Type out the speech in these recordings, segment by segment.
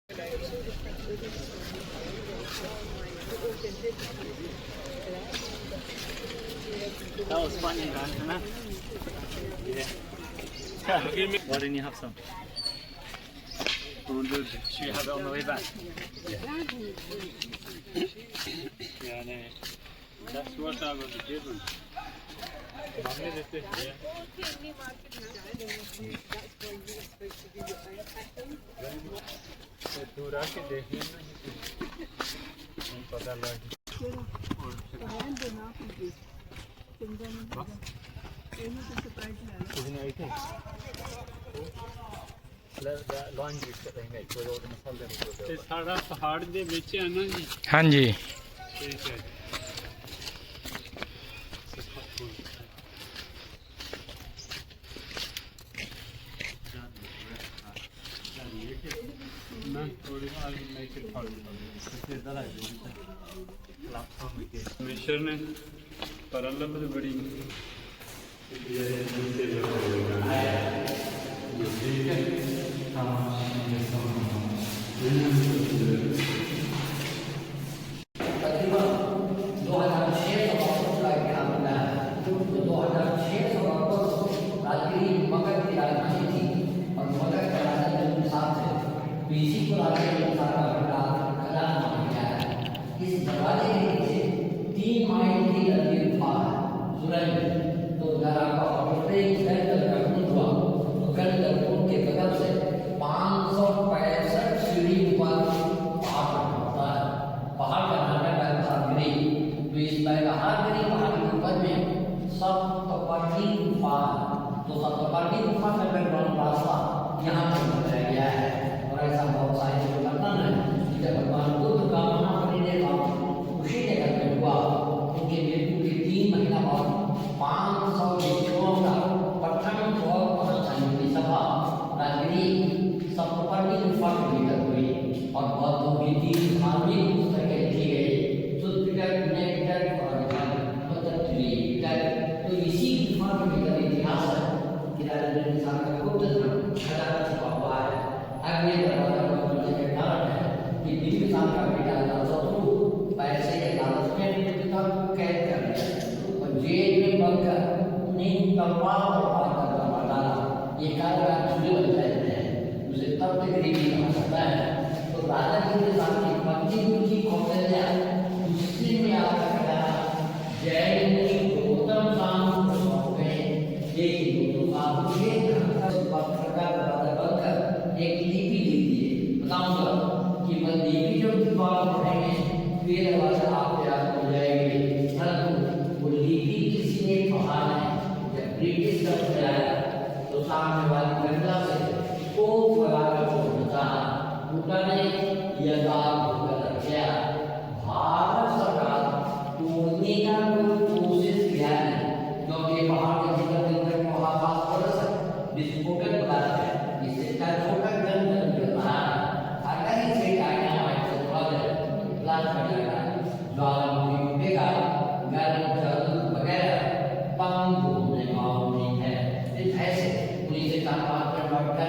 That was funny, man. Yeah. Why didn't you have some? Should you have it on the way back? Yeah, no. That's what I was given. दूर आके देखिए ना पता लग सारा पहाड़ दे विच है ना जी। हाँ जी। ठीक है। मिश्र ने परल्लब बड़ी यहाँ पर बताया गया है और ऐसा बहुत सारे जो वर्णन है जब भगवान बुद्ध का महापरिनिर्वाण उसी जगह में हुआ उनके मृत्यु के 3 महीना बाद 500 भिक्षुओं का प्रथम और महासंयुक्ति सभा राजगिरी सप्तपर्णी गुफा के भीतर हुई और बौद्धों की 3 धार्मिक पुस्तकें लिखी गई सुत्रिका विनयकर और पतंजलि तो इसी गुफा के भीतर इतिहास है कि राजेंद्र निषाद का गुप्त धर्म खजाना छुपा हुआ है। अब ये दरवाजा खोलने के कारण है कि बिंबिसार का बेटा अजातशत्रु पैसे के लालच में पिता को कैद कर लिया और जेल में बंद उन्हें तलवार और पार करना पड़ा। ये कारगर चूल्हे बन जाते हैं उसे तब तक गरीबी कहा जाता है। तो राजा की सामने पत्नी की कौशल्या उसी में आता खजाना जैन मुनि गौतम साधु को सौंप गए। एक गौतम साधु के एक लिपि लिख दिए बताऊंगा कि मैं लिपि जब द्वारा पढ़ेंगे फिर आवाज़ आप याद हो जाएगी। परंतु वो लिपि किसी ने पढ़ा नहीं। जब ब्रिटिश का आया तो सामने वाली महिला से को लगाकर बोलता उनका ने यदार्थ होकर रखा भारत सरकार तोड़ने का कोई कोशिश किया नहीं क्योंकि पहाड़ के भीतर भीतर महाकाश परस विस्फोटक पदार्थ है इससे छोटा गन बन रहा है। अगर इसे काटना है तो बाद ब्लास्ट हो जाएगा ज्वालामुखी उठेगा गर्म जल वगैरह तंग होने वाली है। इस ऐसे पुलिस के तापमान पर बढ़कर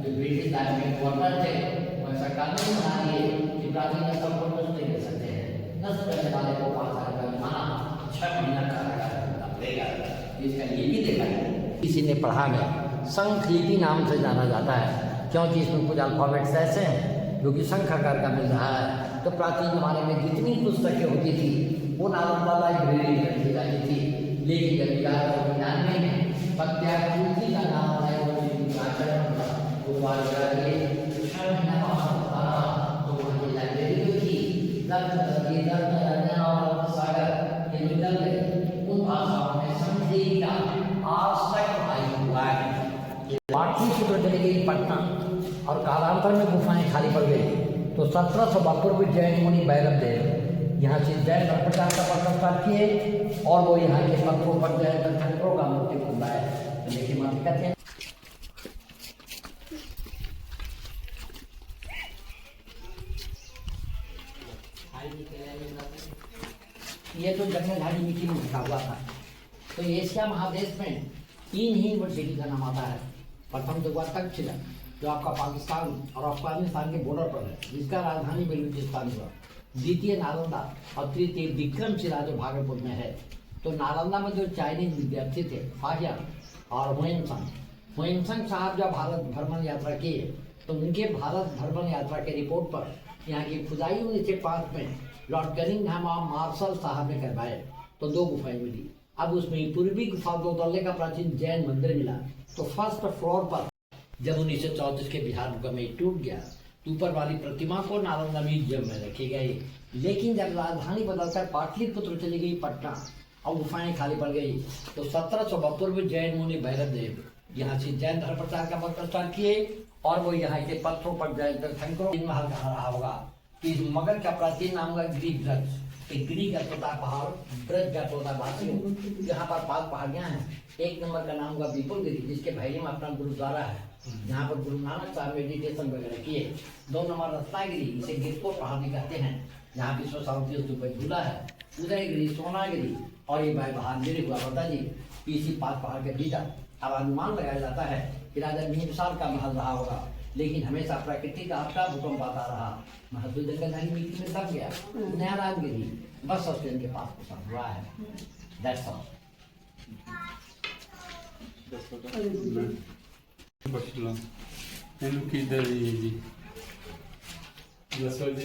जो ब्रिटिश टाइम में क्वार्टर थे वैसा कानून बना दिए कि प्राचीन नस्ल को नष्ट नहीं कर सकते हैं। नष्ट करने वाले को 5 साल का जुर्माना 6 महीना कारागार करना पड़ेगा। इसका ये भी देखा है किसी ने पढ़ा में संख लिपि नाम से जाना जाता है क्योंकि इसमें कुछ अल्फाबेट्स ऐसे हैं जो कि संख आकार का मिल रहा है। तो प्राचीन जमाने में जितनी पुस्तकें होती थी वो नालंदा लाइब्रेरी में रखी जाती थी लेकिन जब 1199 में प्रत्याकृति का नाम आया वो लाइब्रेरी जो थी सागर के उन भाषाओं में संस्कृत का आज तक भाई हुआ है। पाटलिपुत्र चली गई पटना और कालांतर में गुफाएं खाली पड़ गई तो 1772 में जैन मुनि भैरव देव यहाँ से जैन प्रचार का प्रस्ताव किए और वो यहाँ के पत्थरों पर जैन दर्शकों का मूर्ति बनवाए। देखिए माँ कहते हैं ये तो जंगलझाड़ी मिट्टी में ढका हुआ था। तो एशिया महादेश में 3 ही यूनिवर्सिटी का नाम आता है। प्रथम तो हुआ तक्षशिला जो आपका पाकिस्तान और अफगानिस्तान के बॉर्डर पर है, जिसका राजधानी बलूचिस्तान हुआ, द्वितीय नालंदा और तृतीय विक्रमशिला जो भागलपुर में है। तो नालंदा में जो चाइनीज विद्यार्थी थे फाहियान और हुएंगसंग साहब जब भारत भ्रमण यात्रा किए तो उनके भारत भ्रमण यात्रा के रिपोर्ट पर यहाँ की खुदाई 1905 में लॉर्ड कनिंघम और मार्शल साहब ने करवाए तो 2 गुफाएं मिली। अब उसमें पूर्वी गुफा 2 तल्ले का प्राचीन जैन मंदिर मिला। तो फर्स्ट फ्लोर पर जब 1934 के बिहार भूकंप में टूट गया तो ऊपर वाली प्रतिमा को नालंदा म्यूजियम में रखी गई। लेकिन जब राजधानी बदलकर पाटलिपुत्र चली गई पटना और गुफाएं खाली पड़ गई तो 1772 में जैन मुनि भैरव देव यहाँ से जैन धर्म प्रचार का मत स्टार्ट किए और वो यहाँ के पत्थरों पर जैन तीर्थंकरों महल कहा रहा होगा कि मगध का प्राचीन नाम होगा गिरिब्रज। गिरी का छोटा पहाड़, ब्रज का छोटा वासियों, यहाँ पर 5 पहाड़ियाँ हैं। 1 नंबर का नाम होगा विपुल गिरी, जिसके भैरी में अपना गुरुद्वारा है, जहाँ पर गुरु नानक साहब मेडिटेशन वगैरह किए। 2 नंबर रत्नागिरी, इसे गिरकोट पहाड़ भी कहते हैं, जहाँ विश्व शांति स्तूप झूला है। उदयगिरी, सोनागिरी और ये भाई बहादुर हुआ पता जी इसी 5 पहाड़ के भीतर। अब अनुमान लगाया जाता है कि राजा बिंबिसार का महल रहा होगा, लेकिन हमेशा प्रकृति का आपका भूकंप आता रहा। महल जंगलधारी मिट्टी में दब गया। नया राजगिरी बस स्टैंड के पास पसंद हुआ है। That's all. Başla. En ülkeyi de iyi. Nasıl